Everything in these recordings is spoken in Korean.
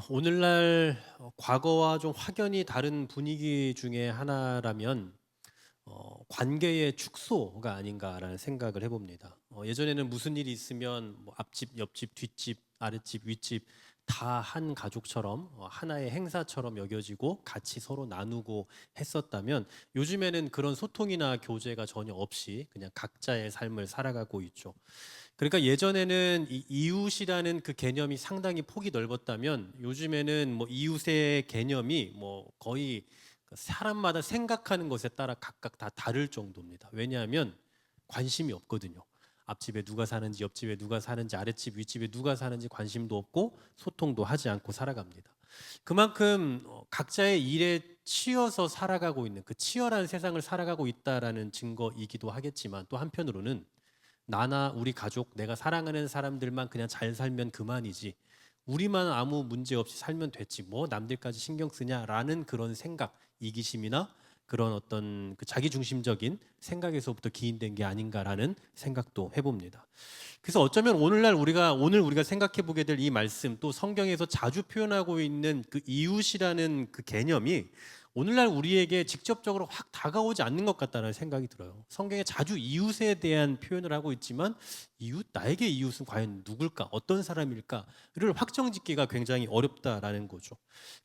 오늘날 과거와 좀 확연히 다른 분위기 중에 하나라면 관계의 축소가 아닌가라는 생각을 해봅니다. 예전에는 무슨 일이 있으면 뭐 앞집, 옆집, 뒷집, 아랫집, 윗집 다 한 가족처럼 하나의 행사처럼 여겨지고 같이 서로 나누고 했었다면 요즘에는 그런 소통이나 교제가 전혀 없이 그냥 각자의 삶을 살아가고 있죠. 그러니까 예전에는 이 이웃이라는 그 개념이 상당히 폭이 넓었다면 요즘에는 뭐 이웃의 개념이 뭐 거의 그 사람마다 생각하는 것에 따라 각각 다 다를 정도입니다. 왜냐하면 관심이 없거든요. 앞집에 누가 사는지, 옆집에 누가 사는지, 아랫집, 윗집에 누가 사는지 관심도 없고 소통도 하지 않고 살아갑니다. 그만큼 각자의 일에 치여서 살아가고 있는 그 치열한 세상을 살아가고 있다라는 증거이기도 하겠지만 또 한편으로는 나나 우리 가족, 내가 사랑하는 사람들만 그냥 잘 살면 그만이지. 우리만 아무 문제 없이 살면 됐지. 뭐 남들까지 신경 쓰냐라는 그런 생각, 이기심이나 그런 어떤 그 자기중심적인 생각에서부터 기인된 게 아닌가라는 생각도 해봅니다. 그래서 어쩌면 오늘 우리가 생각해 보게 될 이 말씀 또 성경에서 자주 표현하고 있는 그 이웃이라는 그 개념이 오늘날 우리에게 직접적으로 확 다가오지 않는 것 같다는 생각이 들어요. 성경에 자주 이웃에 대한 표현을 하고 있지만 나에게 이웃은 과연 누굴까? 어떤 사람일까?를 확정짓기가 굉장히 어렵다라는 거죠.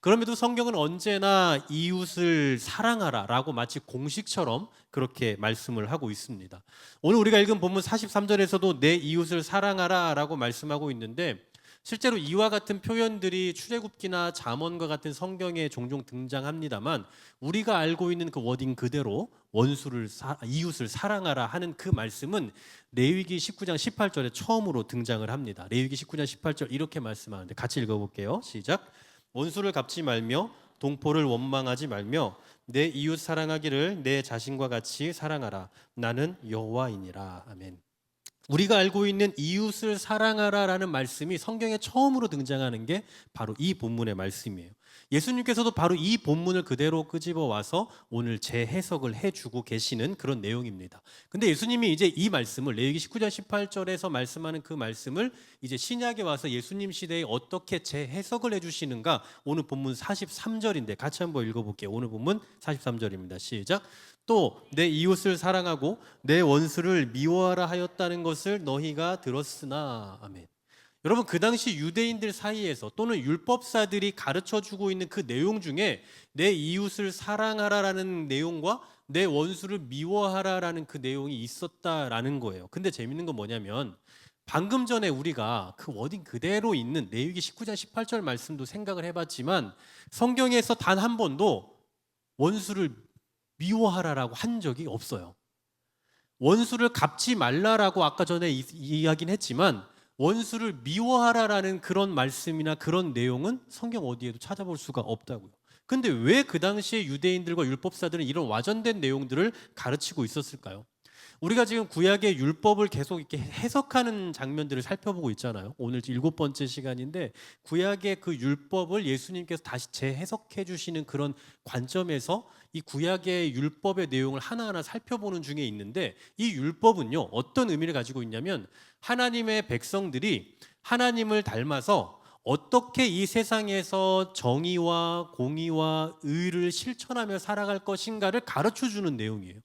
그럼에도 성경은 언제나 이웃을 사랑하라라고 마치 공식처럼 그렇게 말씀을 하고 있습니다. 오늘 우리가 읽은 본문 43절에서도 내 이웃을 사랑하라라고 말씀하고 있는데 실제로 이와 같은 표현들이 출애굽기나 잠언과 같은 성경에 종종 등장합니다만 우리가 알고 있는 그 워딩 그대로 이웃을 사랑하라 하는 그 말씀은 레위기 19장 18절에 처음으로 등장을 합니다. 레위기 19장 18절 이렇게 말씀하는데 같이 읽어볼게요. 시작. 원수를 갚지 말며 동포를 원망하지 말며 내 이웃 사랑하기를 내 자신과 같이 사랑하라. 나는 여호와이니라. 아멘. 우리가 알고 있는 이웃을 사랑하라라는 말씀이 성경에 처음으로 등장하는 게 바로 이 본문의 말씀이에요. 예수님께서도 바로 이 본문을 그대로 끄집어 와서 오늘 재해석을 해주고 계시는 그런 내용입니다. 근데 예수님이 이제 이 말씀을 레위기 19장 18절에서 말씀하는 그 말씀을 이제 신약에 와서 예수님 시대에 어떻게 재해석을 해주시는가 오늘 본문 43절인데 같이 한번 읽어볼게요. 오늘 본문 43절입니다. 시작. 또 내 이웃을 사랑하고 내 원수를 미워하라 하였다는 것을 너희가 들었으나 아멘. 여러분 그 당시 유대인들 사이에서 또는 율법사들이 가르쳐 주고 있는 그 내용 중에 내 이웃을 사랑하라라는 내용과 내 원수를 미워하라라는 그 내용이 있었다라는 거예요. 근데 재밌는 건 뭐냐면 방금 전에 우리가 그 워딩 그대로 있는 레위기 19장 18절 말씀도 생각을 해봤지만 성경에서 단 한 번도 원수를 미워하라라고 한 적이 없어요. 원수를 갚지 말라라고 아까 전에 이야기는 했지만 원수를 미워하라라는 그런 말씀이나 그런 내용은 성경 어디에도 찾아볼 수가 없다고요. 근데 왜 그 당시에 유대인들과 율법사들은 이런 와전된 내용들을 가르치고 있었을까요? 우리가 지금 구약의 율법을 계속 이렇게 해석하는 장면들을 살펴보고 있잖아요. 오늘 7번째 시간인데 구약의 그 율법을 예수님께서 다시 재해석해 주시는 그런 관점에서 이 구약의 율법의 내용을 하나하나 살펴보는 중에 있는데 이 율법은요 어떤 의미를 가지고 있냐면 하나님의 백성들이 하나님을 닮아서 어떻게 이 세상에서 정의와 공의와 의를 실천하며 살아갈 것인가를 가르쳐 주는 내용이에요.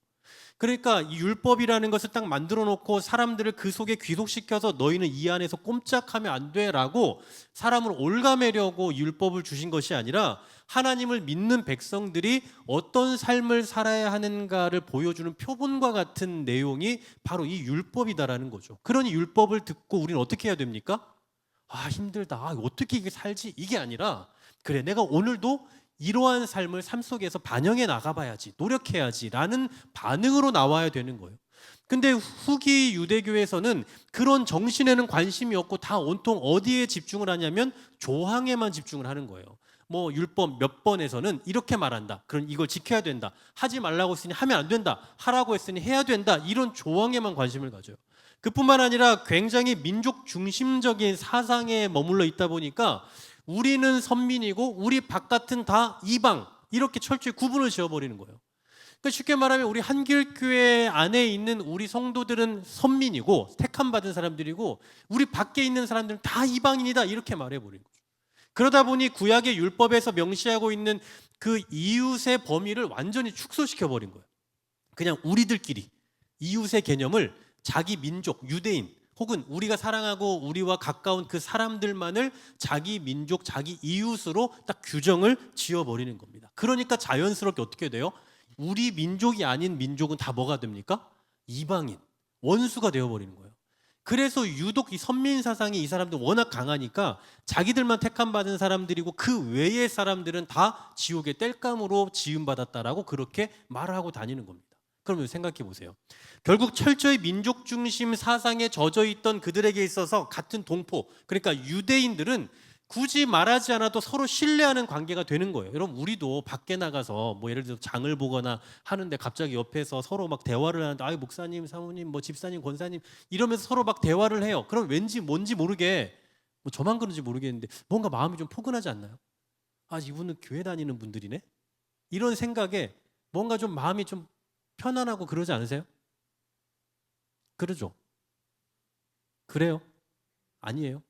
그러니까 이 율법이라는 것을 딱 만들어 놓고 사람들을 그 속에 귀속시켜서 너희는 이 안에서 꼼짝하면 안 돼라고 사람을 올가매려고 율법을 주신 것이 아니라 하나님을 믿는 백성들이 어떤 삶을 살아야 하는가를 보여주는 표본과 같은 내용이 바로 이 율법이다라는 거죠. 그러니 율법을 듣고 우리는 어떻게 해야 됩니까? 아, 힘들다. 아, 어떻게 이게 살지? 이게 아니라 그래, 내가 오늘도 이러한 삶을 삶 속에서 반영해 나가봐야지, 노력해야지라는 반응으로 나와야 되는 거예요. 근데 후기 유대교에서는 그런 정신에는 관심이 없고 다 온통 어디에 집중을 하냐면 조항에만 집중을 하는 거예요. 뭐 율법 몇 번에서는 이렇게 말한다. 그럼 이걸 지켜야 된다. 하지 말라고 했으니 하면 안 된다. 하라고 했으니 해야 된다. 이런 조항에만 관심을 가져요. 그뿐만 아니라 굉장히 민족 중심적인 사상에 머물러 있다 보니까 우리는 선민이고 우리 바깥은 다 이방 이렇게 철저히 구분을 지어버리는 거예요. 그러니까 쉽게 말하면 우리 한길교회 안에 있는 우리 성도들은 선민이고 택함 받은 사람들이고 우리 밖에 있는 사람들은 다 이방인이다 이렇게 말해버리는 거죠. 그러다 보니 구약의 율법에서 명시하고 있는 그 이웃의 범위를 완전히 축소시켜 버린 거예요. 그냥 우리들끼리 이웃의 개념을 자기 민족, 유대인 혹은 우리가 사랑하고 우리와 가까운 그 사람들만을 자기 민족, 자기 이웃으로 딱 규정을 지어버리는 겁니다. 그러니까 자연스럽게 어떻게 돼요? 우리 민족이 아닌 민족은 다 뭐가 됩니까? 이방인, 원수가 되어버리는 거예요. 그래서 유독 이 선민 사상이 이 사람들 워낙 강하니까 자기들만 택함 받은 사람들이고 그 외의 사람들은 다 지옥의 땔감으로 지음받았다라고 그렇게 말을 하고 다니는 겁니다. 그러면 생각해 보세요. 결국 철저히 민족 중심 사상에 젖어 있던 그들에게 있어서 같은 동포, 그러니까 유대인들은 굳이 말하지 않아도 서로 신뢰하는 관계가 되는 거예요. 여러분, 우리도 밖에 나가서 뭐 예를 들어 장을 보거나 하는데 갑자기 옆에서 서로 막 대화를 하는데, 아유 목사님, 사모님, 뭐 집사님, 권사님 이러면서 서로 막 대화를 해요. 그럼 왠지 뭔지 모르게, 뭐 저만 그런지 모르겠는데 뭔가 마음이 좀 포근하지 않나요? 아, 이분은 교회 다니는 분들이네? 이런 생각에 뭔가 좀 마음이 좀 편안하고 그러지 않으세요? 그러죠? 그래요? 아니에요?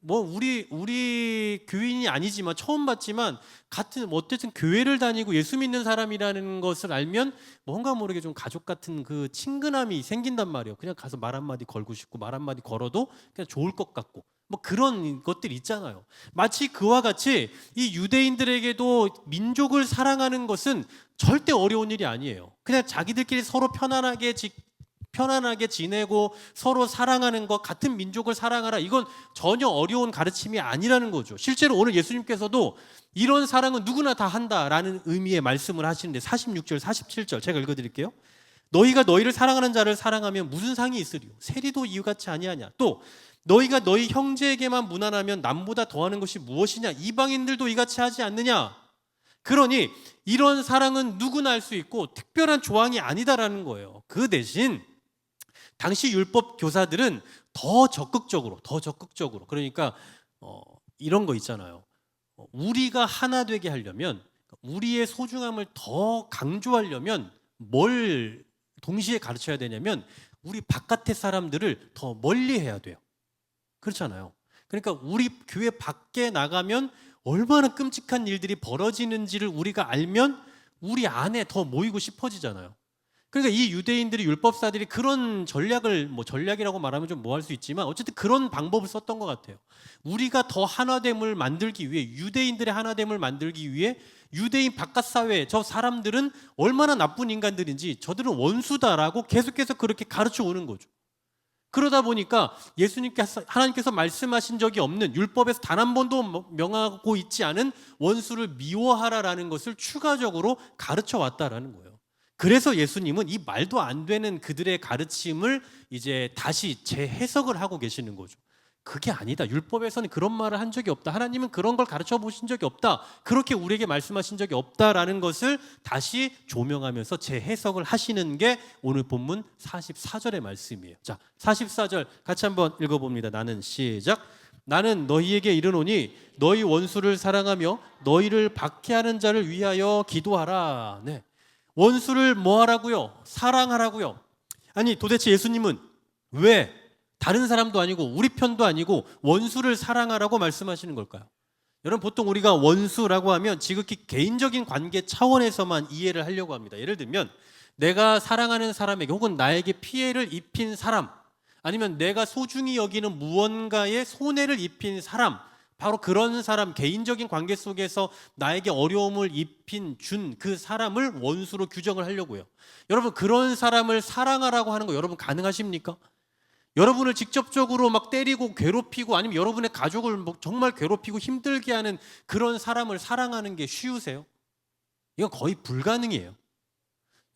뭐 우리 교인이 아니지만 처음 봤지만 같은 뭐 어쨌든 교회를 다니고 예수 믿는 사람이라는 것을 알면 뭔가 모르게 좀 가족 같은 그 친근함이 생긴단 말이에요. 그냥 가서 말 한마디 걸고 싶고 말 한마디 걸어도 그냥 좋을 것 같고 뭐 그런 것들 있잖아요. 마치 그와 같이 이 유대인들에게도 민족을 사랑하는 것은 절대 어려운 일이 아니에요. 그냥 자기들끼리 서로 편안하게 지내고 서로 사랑하는 것, 같은 민족을 사랑하라, 이건 전혀 어려운 가르침이 아니라는 거죠. 실제로 오늘 예수님께서도 이런 사랑은 누구나 다 한다라는 의미의 말씀을 하시는데 46절 47절 제가 읽어드릴게요. 너희가 너희를 사랑하는 자를 사랑하면 무슨 상이 있으리요? 세리도 이같이 아니하냐. 또 너희가 너희 형제에게만 무난하면 남보다 더하는 것이 무엇이냐. 이방인들도 이같이 하지 않느냐. 그러니 이런 사랑은 누구나 할 수 있고 특별한 조항이 아니다라는 거예요. 그 대신 당시 율법 교사들은 더 적극적으로 그러니까 이런 거 있잖아요. 우리가 하나 되게 하려면, 우리의 소중함을 더 강조하려면 뭘 동시에 가르쳐야 되냐면 우리 바깥의 사람들을 더 멀리 해야 돼요. 그렇잖아요. 그러니까 우리 교회 밖에 나가면 얼마나 끔찍한 일들이 벌어지는지를 우리가 알면 우리 안에 더 모이고 싶어지잖아요. 그러니까 이 유대인들이, 율법사들이 그런 전략을, 뭐 전략이라고 말하면 좀 뭐 할 수 있지만 어쨌든 그런 방법을 썼던 것 같아요. 우리가 더 하나됨을 만들기 위해, 유대인들의 하나됨을 만들기 위해 유대인 바깥 사회 저 사람들은 얼마나 나쁜 인간들인지, 저들은 원수다라고 계속해서 그렇게 가르쳐 오는 거죠. 그러다 보니까 예수님께서, 하나님께서 말씀하신 적이 없는, 율법에서 단 한 번도 명하고 있지 않은 원수를 미워하라라는 것을 추가적으로 가르쳐 왔다라는 거예요. 그래서 예수님은 이 말도 안 되는 그들의 가르침을 이제 다시 재해석을 하고 계시는 거죠. 그게 아니다. 율법에서는 그런 말을 한 적이 없다. 하나님은 그런 걸 가르쳐 보신 적이 없다. 그렇게 우리에게 말씀하신 적이 없다라는 것을 다시 조명하면서 재해석을 하시는 게 오늘 본문 44절의 말씀이에요. 자, 44절 같이 한번 읽어봅니다. 나는 시작. 나는 너희에게 이르노니 너희 원수를 사랑하며 너희를 박해하는 자를 위하여 기도하라. 네. 원수를 뭐 하라고요? 사랑하라고요. 아니 도대체 예수님은 왜 다른 사람도 아니고 우리 편도 아니고 원수를 사랑하라고 말씀하시는 걸까요? 여러분, 보통 우리가 원수라고 하면 지극히 개인적인 관계 차원에서만 이해를 하려고 합니다. 예를 들면 내가 사랑하는 사람에게 혹은 나에게 피해를 입힌 사람, 아니면 내가 소중히 여기는 무언가에 손해를 입힌 사람, 바로 그런 사람, 개인적인 관계 속에서 나에게 어려움을 준 그 사람을 원수로 규정을 하려고 해요. 여러분, 그런 사람을 사랑하라고 하는 거 여러분 가능하십니까? 여러분을 직접적으로 막 때리고 괴롭히고 아니면 여러분의 가족을 뭐 정말 괴롭히고 힘들게 하는 그런 사람을 사랑하는 게 쉬우세요? 이건 거의 불가능이에요.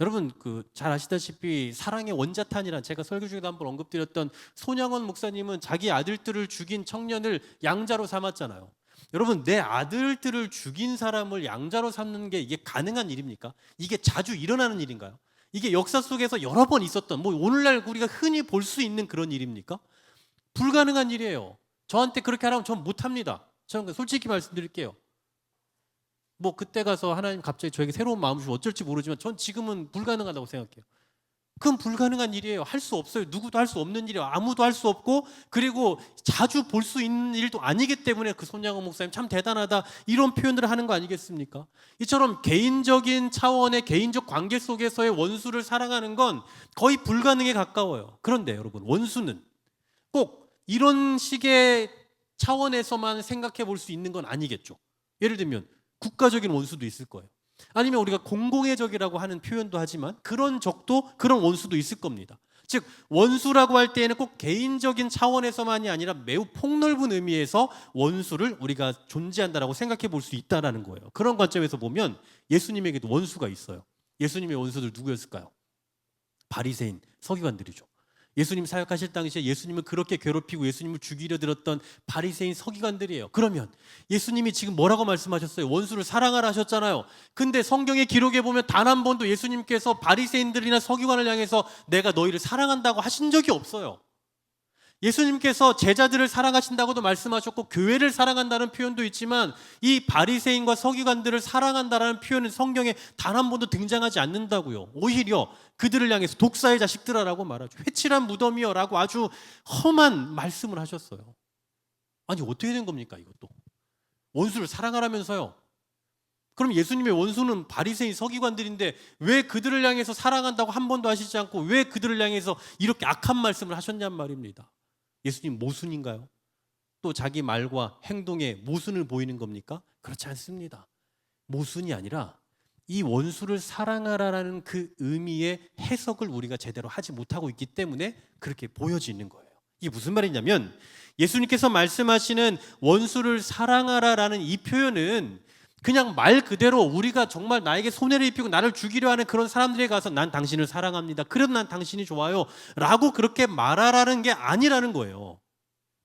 여러분, 잘 아시다시피 사랑의 원자탄이란, 제가 설교 중에도 한번 언급드렸던 손양원 목사님은 자기 아들들을 죽인 청년을 양자로 삼았잖아요. 여러분, 내 아들들을 죽인 사람을 양자로 삼는 게 이게 가능한 일입니까? 이게 자주 일어나는 일인가요? 이게 역사 속에서 여러 번 있었던, 뭐 오늘날 우리가 흔히 볼 수 있는 그런 일입니까? 불가능한 일이에요. 저한테 그렇게 하라면 전 못합니다. 저는 솔직히 말씀드릴게요. 뭐 그때 가서 하나님 갑자기 저에게 새로운 마음을 주면 어쩔지 모르지만 전 지금은 불가능하다고 생각해요. 그건 불가능한 일이에요. 할 수 없어요. 누구도 할 수 없는 일이에요. 아무도 할 수 없고, 그리고 자주 볼 수 있는 일도 아니기 때문에 그 손양호 목사님 참 대단하다 이런 표현들을 하는 거 아니겠습니까? 이처럼 개인적인 차원의 개인적 관계 속에서의 원수를 사랑하는 건 거의 불가능에 가까워요. 그런데 여러분, 원수는 꼭 이런 식의 차원에서만 생각해 볼 수 있는 건 아니겠죠. 예를 들면 국가적인 원수도 있을 거예요. 아니면 우리가 공공의 적이라고 하는 표현도 하지만 그런 적도, 그런 원수도 있을 겁니다. 즉 원수라고 할 때에는 꼭 개인적인 차원에서만이 아니라 매우 폭넓은 의미에서 원수를 우리가 존재한다라고 생각해 볼 수 있다라는 거예요. 그런 관점에서 보면 예수님에게도 원수가 있어요. 예수님의 원수들 누구였을까요? 바리새인, 서기관들이죠. 예수님 사역하실 당시에 예수님을 그렇게 괴롭히고 예수님을 죽이려 들었던 바리새인 서기관들이에요. 그러면 예수님이 지금 뭐라고 말씀하셨어요? 원수를 사랑하라 하셨잖아요. 근데 성경의 기록에 보면 단 한 번도 예수님께서 바리새인들이나 서기관을 향해서 내가 너희를 사랑한다고 하신 적이 없어요. 예수님께서 제자들을 사랑하신다고도 말씀하셨고 교회를 사랑한다는 표현도 있지만 이 바리새인과 서기관들을 사랑한다라는 표현은 성경에 단 한 번도 등장하지 않는다고요. 오히려 그들을 향해서 독사의 자식들아라고 말하죠. 회칠한 무덤이여라고 아주 험한 말씀을 하셨어요. 아니 어떻게 된 겁니까 이것도? 원수를 사랑하라면서요. 그럼 예수님의 원수는 바리새인 서기관들인데 왜 그들을 향해서 사랑한다고 한 번도 하시지 않고 왜 그들을 향해서 이렇게 악한 말씀을 하셨냔 말입니다. 예수님 모순인가요? 또 자기 말과 행동에 모순을 보이는 겁니까? 그렇지 않습니다. 모순이 아니라 이 원수를 사랑하라라는 그 의미의 해석을 우리가 제대로 하지 못하고 있기 때문에 그렇게 보여지는 거예요. 이게 무슨 말이냐면 예수님께서 말씀하시는 원수를 사랑하라라는 이 표현은 그냥 말 그대로 우리가 정말 나에게 손해를 입히고 나를 죽이려 하는 그런 사람들에게 가서 난 당신을 사랑합니다. 그래도 난 당신이 좋아요. 라고 그렇게 말하라는 게 아니라는 거예요.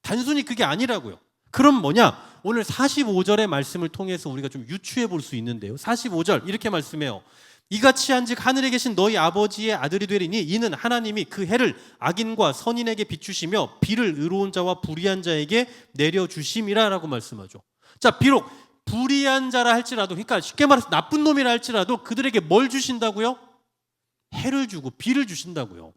단순히 그게 아니라고요. 그럼 뭐냐? 오늘 45절의 말씀을 통해서 우리가 좀 유추해 볼 수 있는데요. 45절 이렇게 말씀해요. 이같이 한즉 하늘에 계신 너희 아버지의 아들이 되리니 이는 하나님이 그 해를 악인과 선인에게 비추시며 비를 의로운 자와 불의한 자에게 내려주심이라 라고 말씀하죠. 자, 비록 불의한 자라 할지라도, 그러니까 쉽게 말해서 나쁜 놈이라 할지라도 그들에게 뭘 주신다고요? 해를 주고 비를 주신다고요.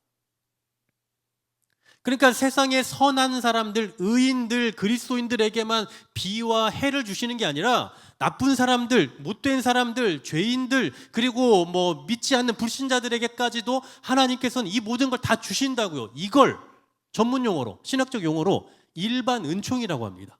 그러니까 세상의 선한 사람들, 의인들, 그리스도인들에게만 비와 해를 주시는 게 아니라 나쁜 사람들, 못된 사람들, 죄인들, 그리고 뭐 믿지 않는 불신자들에게까지도 하나님께서는 이 모든 걸 다 주신다고요. 이걸 전문 용어로, 신학적 용어로 일반 은총이라고 합니다.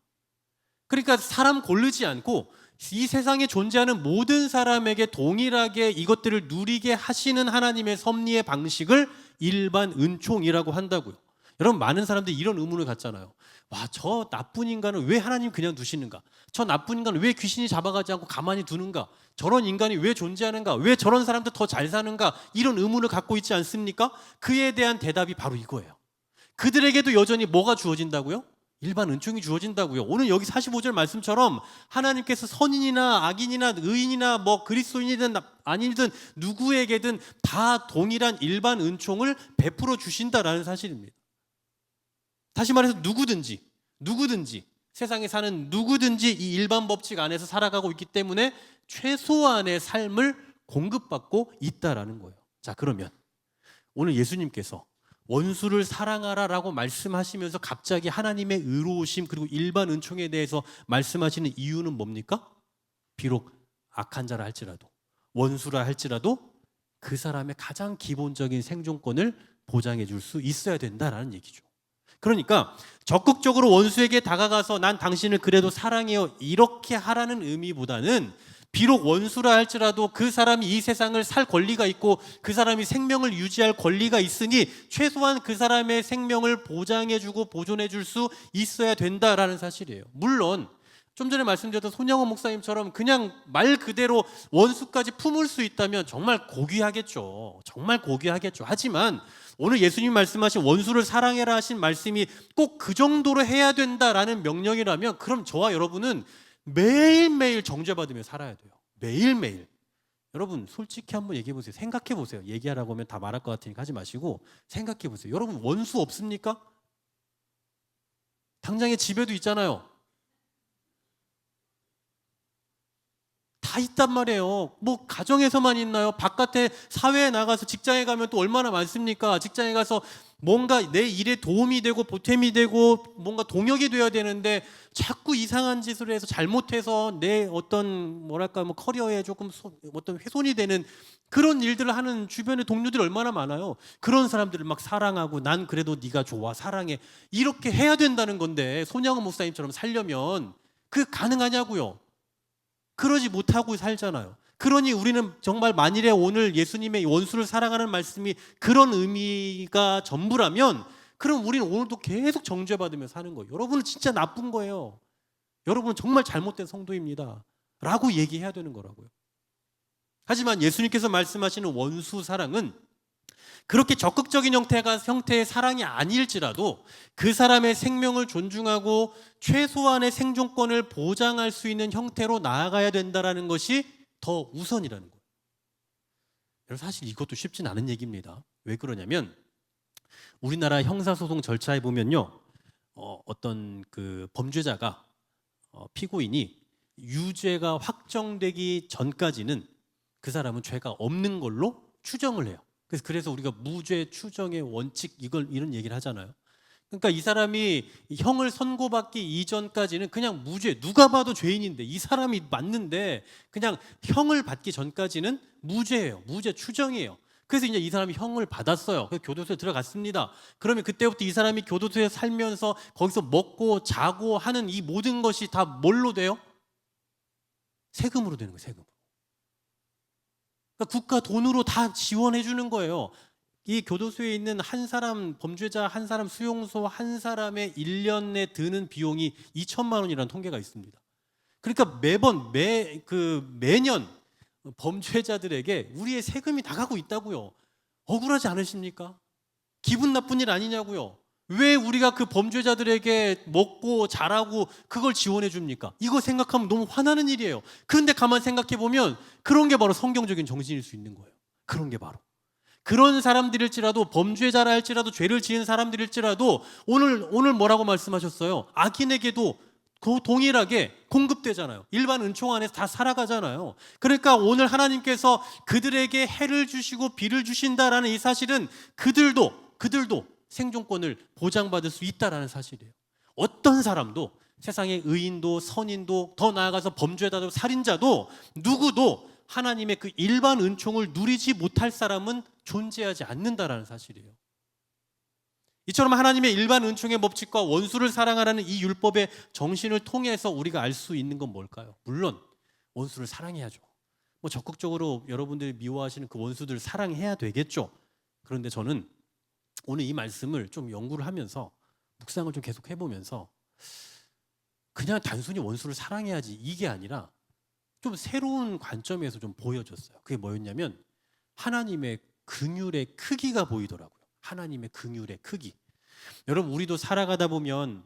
그러니까 사람 고르지 않고 이 세상에 존재하는 모든 사람에게 동일하게 이것들을 누리게 하시는 하나님의 섭리의 방식을 일반 은총이라고 한다고요. 여러분, 많은 사람들이 이런 의문을 갖잖아요. 와, 저 나쁜 인간을 왜 하나님 그냥 두시는가? 저 나쁜 인간을 왜 귀신이 잡아가지 않고 가만히 두는가? 저런 인간이 왜 존재하는가? 왜 저런 사람들 더 잘 사는가? 이런 의문을 갖고 있지 않습니까? 그에 대한 대답이 바로 이거예요. 그들에게도 여전히 뭐가 주어진다고요? 일반 은총이 주어진다고요. 오늘 여기 45절 말씀처럼 하나님께서 선인이나 악인이나 의인이나 뭐 그리스도인이든 아니든 누구에게든 다 동일한 일반 은총을 베풀어 주신다라는 사실입니다. 다시 말해서 누구든지 세상에 사는 누구든지 이 일반 법칙 안에서 살아가고 있기 때문에 최소한의 삶을 공급받고 있다라는 거예요. 자, 그러면 오늘 예수님께서 원수를 사랑하라라고 말씀하시면서 갑자기 하나님의 의로우심 그리고 일반 은총에 대해서 말씀하시는 이유는 뭡니까? 비록 악한 자라 할지라도 원수라 할지라도 그 사람의 가장 기본적인 생존권을 보장해 줄 수 있어야 된다라는 얘기죠. 그러니까 적극적으로 원수에게 다가가서 난 당신을 그래도 사랑해요 이렇게 하라는 의미보다는 비록 원수라 할지라도 그 사람이 이 세상을 살 권리가 있고 그 사람이 생명을 유지할 권리가 있으니 최소한 그 사람의 생명을 보장해주고 보존해줄 수 있어야 된다라는 사실이에요. 물론 좀 전에 말씀드렸던 손양호 목사님처럼 그냥 말 그대로 원수까지 품을 수 있다면 정말 고귀하겠죠. 정말 고귀하겠죠. 하지만 오늘 예수님 말씀하신 원수를 사랑해라 하신 말씀이 꼭 그 정도로 해야 된다라는 명령이라면 그럼 저와 여러분은 매일매일 정죄받으며 살아야 돼요. 매일매일. 여러분 솔직히 한번 얘기해 보세요. 생각해 보세요. 얘기하라고 하면 다 말할 것 같으니까 하지 마시고 생각해 보세요. 여러분 원수 없습니까? 당장에 집에도 있잖아요. 다 다 있단 말이에요. 뭐 가정에서만 있나요? 바깥에 사회에 나가서 직장에 가면 또 얼마나 많습니까? 직장에 가서 뭔가 내 일에 도움이 되고 보탬이 되고 뭔가 동역이 되어야 되는데 자꾸 이상한 짓을 해서 잘못해서 내 어떤 뭐랄까 뭐 커리어에 조금 어떤 훼손이 되는 그런 일들을 하는 주변의 동료들이 얼마나 많아요. 그런 사람들을 막 사랑하고 난 그래도 네가 좋아 사랑해 이렇게 해야 된다는 건데 손양원 목사님처럼 살려면 그 가능하냐고요. 그러지 못하고 살잖아요. 그러니 우리는 정말 만일에 오늘 예수님의 원수를 사랑하는 말씀이 그런 의미가 전부라면 그럼 우리는 오늘도 계속 정죄받으며 사는 거예요. 여러분은 진짜 나쁜 거예요. 여러분은 정말 잘못된 성도입니다. 라고 얘기해야 되는 거라고요. 하지만 예수님께서 말씀하시는 원수 사랑은 그렇게 적극적인 형태의 사랑이 아닐지라도 그 사람의 생명을 존중하고 최소한의 생존권을 보장할 수 있는 형태로 나아가야 된다는 것이 더 우선이라는 거예요. 여러분 사실 이것도 쉽진 않은 얘기입니다. 왜 그러냐면 우리나라 형사소송 절차에 보면요, 어떤 그 범죄자가 피고인이 유죄가 확정되기 전까지는 그 사람은 죄가 없는 걸로 추정을 해요. 그래서 우리가 무죄 추정의 원칙 이런 얘기를 하잖아요. 그러니까 이 사람이 형을 선고받기 이전까지는 그냥 무죄, 누가 봐도 죄인인데 이 사람이 맞는데 그냥 형을 받기 전까지는 무죄예요. 무죄 추정이에요. 그래서 이제 이 사람이 형을 받았어요. 그래서 교도소에 들어갔습니다. 그러면 그때부터 이 사람이 교도소에 살면서 거기서 먹고 자고 하는 이 모든 것이 다 뭘로 돼요? 세금으로 되는 거예요. 세금. 그러니까 국가 돈으로 다 지원해 주는 거예요. 이 교도소에 있는 한 사람 범죄자 한 사람 수용소 한 사람의 1년에 드는 비용이 2천만 원이라는 통계가 있습니다. 그러니까 매년 범죄자들에게 우리의 세금이 다 가고 있다고요. 억울하지 않으십니까? 기분 나쁜 일 아니냐고요. 왜 우리가 그 범죄자들에게 먹고 자라고 그걸 지원해 줍니까? 이거 생각하면 너무 화나는 일이에요. 그런데 가만 생각해 보면 그런 게 바로 성경적인 정신일 수 있는 거예요. 그런 게 바로. 그런 사람들일지라도 범죄자라 할지라도 죄를 지은 사람들일지라도 오늘 뭐라고 말씀하셨어요? 악인에게도 그 동일하게 공급되잖아요. 일반 은총 안에서 다 살아가잖아요. 그러니까 오늘 하나님께서 그들에게 해를 주시고 비를 주신다라는 이 사실은 그들도 생존권을 보장받을 수 있다라는 사실이에요. 어떤 사람도 세상의 의인도 선인도 더 나아가서 범죄자도 살인자도 누구도 하나님의 그 일반 은총을 누리지 못할 사람은 존재하지 않는다라는 사실이에요. 이처럼 하나님의 일반 은총의 법칙과 원수를 사랑하라는 이 율법의 정신을 통해서 우리가 알 수 있는 건 뭘까요? 물론 원수를 사랑해야죠. 뭐 적극적으로 여러분들이 미워하시는 그 원수들을 사랑해야 되겠죠. 그런데 저는 오늘 이 말씀을 좀 연구를 하면서 묵상을 좀 계속 해보면서 그냥 단순히 원수를 사랑해야지 이게 아니라 좀 새로운 관점에서 좀 보여줬어요. 그게 뭐였냐면 하나님의 긍휼의 크기가 보이더라고요. 하나님의 긍휼의 크기. 여러분 우리도 살아가다 보면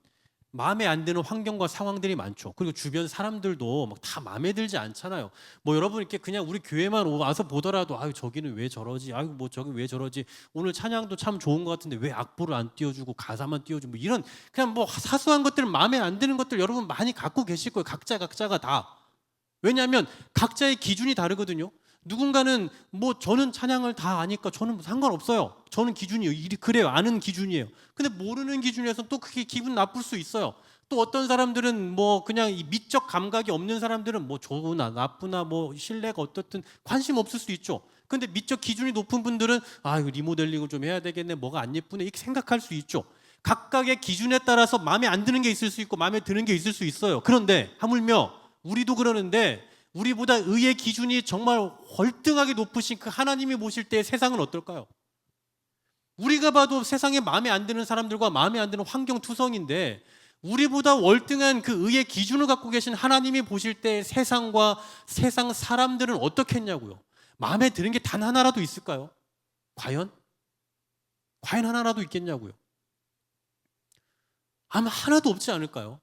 마음에 안 드는 환경과 상황들이 많죠. 그리고 주변 사람들도 막 다 마음에 들지 않잖아요. 뭐 여러분 이렇게 그냥 우리 교회만 와서 보더라도 아유 저기는 왜 저러지? 아유 뭐 저기 왜 저러지? 오늘 찬양도 참 좋은 것 같은데 왜 악보를 안 띄워주고 가사만 띄워주고 뭐 이런 그냥 뭐 사소한 것들 마음에 안 드는 것들 여러분 많이 갖고 계실 거예요. 각자가 다. 왜냐하면 각자의 기준이 다르거든요. 누군가는 뭐 저는 찬양을 다 아니까 저는 상관없어요. 저는 기준이 그래요. 아는 기준이에요. 근데 모르는 기준에서 또 그게 기분 나쁠 수 있어요. 또 어떤 사람들은 뭐 그냥 이 미적 감각이 없는 사람들은 뭐 좋으나 나쁘나 뭐 신뢰가 어떻든 관심 없을 수 있죠. 근데 미적 기준이 높은 분들은 아 이거 리모델링을 좀 해야 되겠네. 뭐가 안 예쁘네. 이렇게 생각할 수 있죠. 각각의 기준에 따라서 마음에 안 드는 게 있을 수 있고 마음에 드는 게 있을 수 있어요. 그런데 하물며 우리도 그러는데 우리보다 의의 기준이 정말 월등하게 높으신 그 하나님이 보실 때 세상은 어떨까요? 우리가 봐도 세상에 마음에 안 드는 사람들과 마음에 안 드는 환경투성인데 우리보다 월등한 그 의의 기준을 갖고 계신 하나님이 보실 때 세상과 세상 사람들은 어떻겠냐고요. 마음에 드는 게 단 하나라도 있을까요? 과연 하나라도 있겠냐고요. 아마 하나도 없지 않을까요?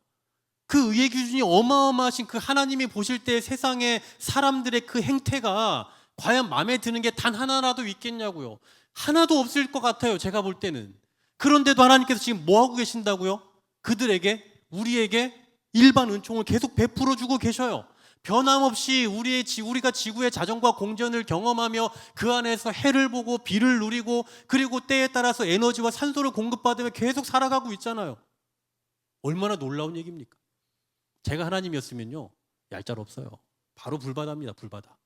그 의의 기준이 어마어마하신 그 하나님이 보실 때 세상의 사람들의 그 행태가 과연 마음에 드는 게 단 하나라도 있겠냐고요. 하나도 없을 것 같아요. 제가 볼 때는. 그런데도 하나님께서 지금 뭐 하고 계신다고요? 그들에게 우리에게 일반 은총을 계속 베풀어 주고 계셔요. 변함없이 우리가 지구의 자전과 공전을 경험하며 그 안에서 해를 보고 비를 누리고 그리고 때에 따라서 에너지와 산소를 공급받으며 계속 살아가고 있잖아요. 얼마나 놀라운 얘기입니까? 제가 하나님이었으면요, 얄짤없어요. 바로 불바다입니다. 불바다.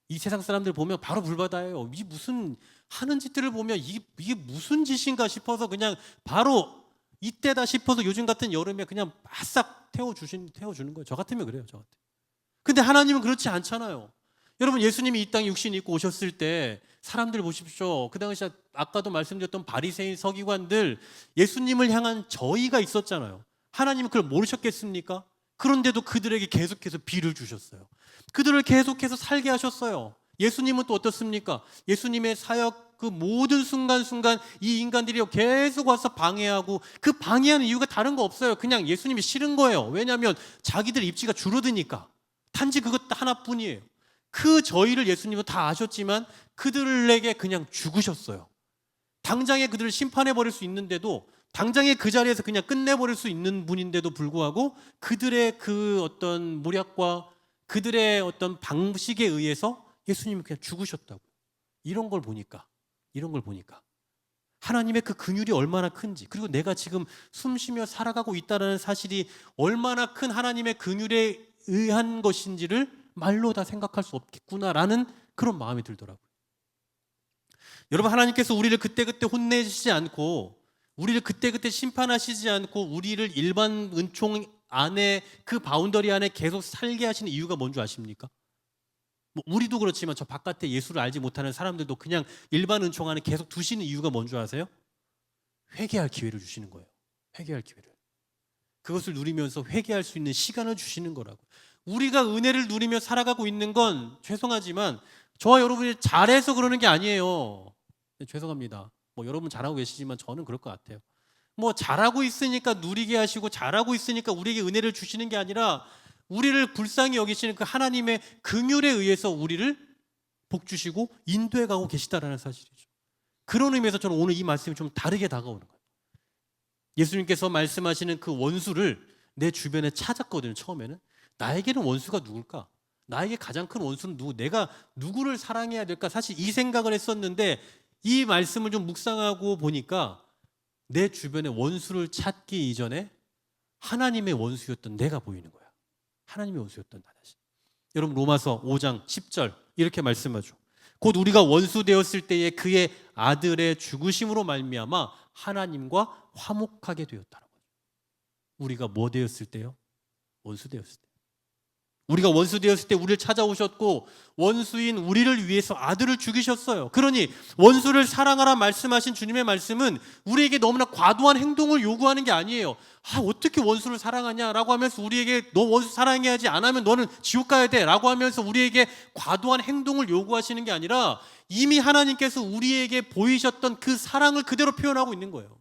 이 세상 사람들 보면 바로 불바다예요. 이 무슨 하는 짓들을 보면 이게 무슨 짓인가 싶어서 그냥 바로 이때다 싶어서 요즘 같은 여름에 그냥 바싹 태워주는 거예요. 저 같으면 그래요. 저 같으면. 근데 하나님은 그렇지 않잖아요. 여러분, 예수님이 이 땅에 육신 입고 오셨을 때 사람들 보십시오. 그 당시 아까도 말씀드렸던 바리새인 서기관들, 예수님을 향한 저의가 있었잖아요. 하나님은 그걸 모르셨겠습니까? 그런데도 그들에게 계속해서 비를 주셨어요. 그들을 계속해서 살게 하셨어요. 예수님은 또 어떻습니까? 예수님의 사역 그 모든 순간순간 이 인간들이 계속 와서 방해하고, 그 방해하는 이유가 다른 거 없어요. 그냥 예수님이 싫은 거예요. 왜냐하면 자기들 입지가 줄어드니까. 단지 그것 하나뿐이에요. 그 저희를 예수님은 다 아셨지만 그들에게 그냥 죽으셨어요. 당장에 그들을 심판해버릴 수 있는데도, 당장에 그 자리에서 그냥 끝내버릴 수 있는 분인데도 불구하고 그들의 그 어떤 모략과 그들의 어떤 방식에 의해서 예수님은 그냥 죽으셨다고. 이런 걸 보니까 하나님의 그 긍휼이 얼마나 큰지, 그리고 내가 지금 숨쉬며 살아가고 있다는 사실이 얼마나 큰 하나님의 긍휼에 의한 것인지를 말로 다 생각할 수 없겠구나라는 그런 마음이 들더라고요. 여러분, 하나님께서 우리를 그때그때 혼내시지 않고, 우리를 그때그때 심판하시지 않고, 우리를 일반 은총 안에, 그 바운더리 안에 계속 살게 하시는 이유가 뭔지 아십니까? 우리도 그렇지만 저 바깥에 예수를 알지 못하는 사람들도 그냥 일반 은총 안에 계속 두시는 이유가 뭔지 아세요? 회개할 기회를 주시는 거예요. 회개할 기회를. 그것을 누리면서 회개할 수 있는 시간을 주시는 거라고. 우리가 은혜를 누리며 살아가고 있는 건, 죄송하지만 저와 여러분이 잘해서 그러는 게 아니에요. 죄송합니다. 여러분 잘하고 계시지만 저는 그럴 것 같아요. 잘하고 있으니까 누리게 하시고 잘하고 있으니까 우리에게 은혜를 주시는 게 아니라, 우리를 불쌍히 여기시는 그 하나님의 긍휼에 의해서 우리를 복 주시고 인도해 가고 계시다라는 사실이죠. 그런 의미에서 저는 오늘 이 말씀이 좀 다르게 다가오는 거예요. 예수님께서 말씀하시는 그 원수를 내 주변에 찾았거든요. 처음에는 나에게는 원수가 누굴까? 나에게 가장 큰 원수는 누구? 내가 누구를 사랑해야 될까? 사실 이 생각을 했었는데, 이 말씀을 좀 묵상하고 보니까 내 주변에 원수를 찾기 이전에 하나님의 원수였던 내가 보이는 거야. 하나님의 원수였던 나 자신. 여러분, 로마서 5장 10절 이렇게 말씀하죠. 곧 우리가 원수 되었을 때에 그의 아들의 죽으심으로 말미암아 하나님과 화목하게 되었다라고. 우리가 뭐 되었을 때요? 원수 되었을 때. 우리가 원수 되었을 때 우리를 찾아오셨고, 원수인 우리를 위해서 아들을 죽이셨어요. 그러니 원수를 사랑하라 말씀하신 주님의 말씀은 우리에게 너무나 과도한 행동을 요구하는 게 아니에요. 어떻게 원수를 사랑하냐라고 하면서 우리에게 너 원수 사랑해야지, 안 하면 너는 지옥 가야 돼 라고 하면서 우리에게 과도한 행동을 요구하시는 게 아니라, 이미 하나님께서 우리에게 보이셨던 그 사랑을 그대로 표현하고 있는 거예요.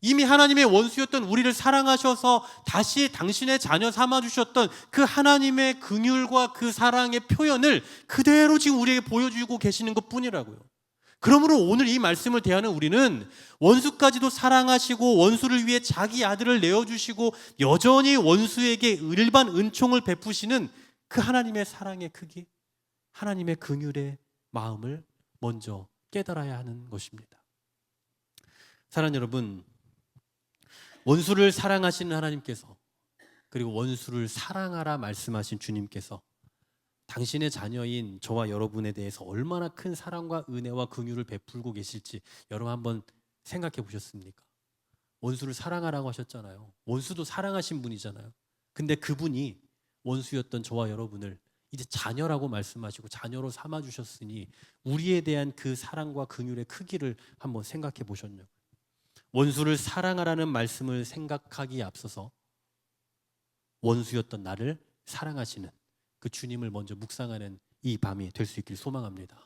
이미 하나님의 원수였던 우리를 사랑하셔서 다시 당신의 자녀 삼아주셨던 그 하나님의 긍휼과 그 사랑의 표현을 그대로 지금 우리에게 보여주고 계시는 것뿐이라고요. 그러므로 오늘 이 말씀을 대하는 우리는 원수까지도 사랑하시고 원수를 위해 자기 아들을 내어주시고 여전히 원수에게 일반 은총을 베푸시는 그 하나님의 사랑의 크기, 하나님의 긍휼의 마음을 먼저 깨달아야 하는 것입니다. 사랑하는 여러분, 원수를 사랑하시는 하나님께서, 그리고 원수를 사랑하라 말씀하신 주님께서 당신의 자녀인 저와 여러분에 대해서 얼마나 큰 사랑과 은혜와 긍휼을 베풀고 계실지 여러분 한번 생각해 보셨습니까? 원수를 사랑하라고 하셨잖아요. 원수도 사랑하신 분이잖아요. 근데 그분이 원수였던 저와 여러분을 이제 자녀라고 말씀하시고 자녀로 삼아주셨으니 우리에 대한 그 사랑과 긍휼의 크기를 한번 생각해 보셨냐고요. 원수를 사랑하라는 말씀을 생각하기에 앞서서 원수였던 나를 사랑하시는 그 주님을 먼저 묵상하는 이 밤이 될 수 있길 소망합니다.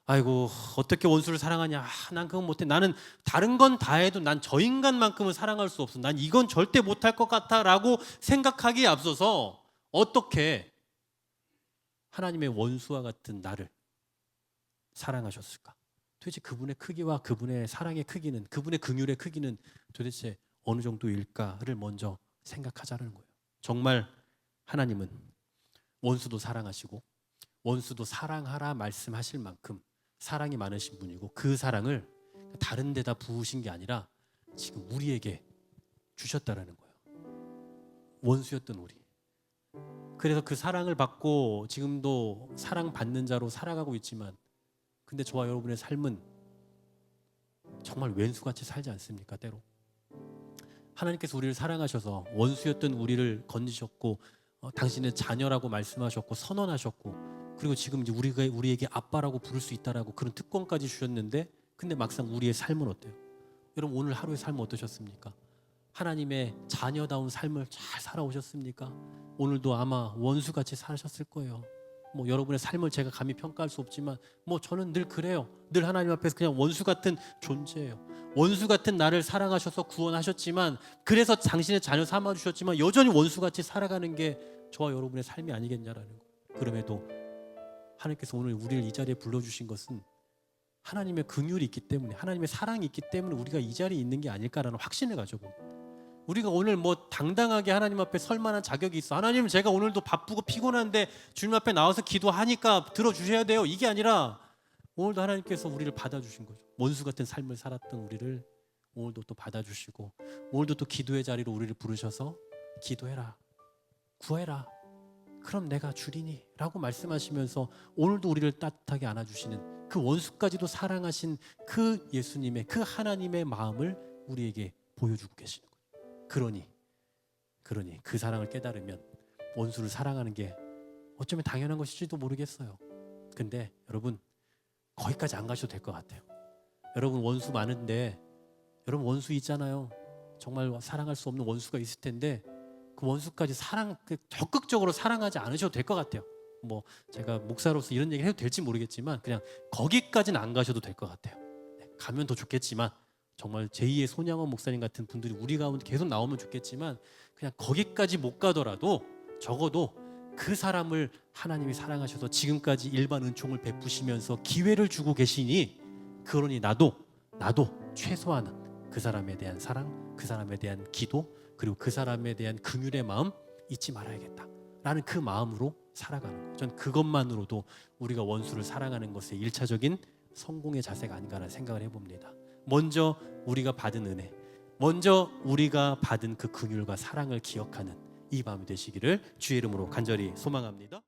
아이고, 어떻게 원수를 사랑하냐? 난 그건 못해. 나는 다른 건 다 해도 난 저 인간만큼은 사랑할 수 없어. 난 이건 절대 못할 것 같아 라고 생각하기에 앞서서 어떻게 하나님의 원수와 같은 나를 사랑하셨을까? 도대체 그분의 크기와 그분의 사랑의 크기는, 그분의 긍휼의 크기는 도대체 어느 정도일까를 먼저 생각하자는 거예요. 정말 하나님은 원수도 사랑하시고 원수도 사랑하라 말씀하실 만큼 사랑이 많으신 분이고, 그 사랑을 다른 데다 부으신 게 아니라 지금 우리에게 주셨다라는 거예요. 원수였던 우리. 그래서 그 사랑을 받고 지금도 사랑받는 자로 살아가고 있지만, 근데 저와 여러분의 삶은 정말 왼수같이 살지 않습니까? 때로 하나님께서 우리를 사랑하셔서 원수였던 우리를 건지셨고, 당신의 자녀라고 말씀하셨고 선언하셨고, 그리고 지금 이제 우리에게 아빠라고 부를 수 있다라고 그런 특권까지 주셨는데, 근데 막상 우리의 삶은 어때요? 여러분, 오늘 하루의 삶은 어떠셨습니까? 하나님의 자녀다운 삶을 잘 살아오셨습니까? 오늘도 아마 원수같이 사셨을 거예요. 뭐 여러분의 삶을 제가 감히 평가할 수 없지만, 뭐 저는 늘 그래요. 늘 하나님 앞에서 그냥 원수 같은 존재예요. 원수 같은 나를 사랑하셔서 구원하셨지만, 그래서 당신의 자녀 삼아 주셨지만 여전히 원수같이 살아가는 게 저와 여러분의 삶이 아니겠냐라는 거예요. 그럼에도 하나님께서 오늘 우리를 이 자리에 불러주신 것은 하나님의 긍휼이 있기 때문에, 하나님의 사랑이 있기 때문에 우리가 이 자리에 있는 게 아닐까라는 확신을 가져봅니다. 우리가 오늘 뭐 당당하게 하나님 앞에 설 만한 자격이 있어, 하나님 제가 오늘도 바쁘고 피곤한데 주님 앞에 나와서 기도하니까 들어주셔야 돼요, 이게 아니라 오늘도 하나님께서 우리를 받아주신 거죠. 원수 같은 삶을 살았던 우리를 오늘도 또 받아주시고, 오늘도 또 기도의 자리로 우리를 부르셔서 기도해라, 구해라, 그럼 내가 주리니 라고 말씀하시면서 오늘도 우리를 따뜻하게 안아주시는 그 원수까지도 사랑하신 그 예수님의, 그 하나님의 마음을 우리에게 보여주고 계시는 거예요. 그러니 그 사랑을 깨달으면 원수를 사랑하는 게 어쩌면 당연한 것일지도 모르겠어요. 근데 여러분, 거기까지 안 가셔도 될 것 같아요. 여러분, 원수 많은데, 여러분 원수 있잖아요. 정말 사랑할 수 없는 원수가 있을 텐데, 그 원수까지 적극적으로 사랑하지 않으셔도 될 것 같아요. 뭐 제가 목사로서 이런 얘기 해도 될지 모르겠지만, 그냥 거기까지는 안 가셔도 될 것 같아요. 가면 더 좋겠지만, 정말 제2의 손양원 목사님 같은 분들이 우리 가운데 계속 나오면 좋겠지만, 그냥 거기까지 못 가더라도 적어도 그 사람을 하나님이 사랑하셔서 지금까지 일반 은총을 베푸시면서 기회를 주고 계시니, 그러니 나도 최소한은 그 사람에 대한 사랑, 그 사람에 대한 기도, 그리고 그 사람에 대한 긍휼의 마음 잊지 말아야겠다라는 그 마음으로 살아가는 거예요. 전 그것만으로도 우리가 원수를 사랑하는 것의 1차적인 성공의 자세가 아닌가라는 생각을 해봅니다. 먼저 우리가 받은 은혜, 먼저 우리가 받은 그 긍휼과 사랑을 기억하는 이 밤이 되시기를 주의 이름으로 간절히 소망합니다.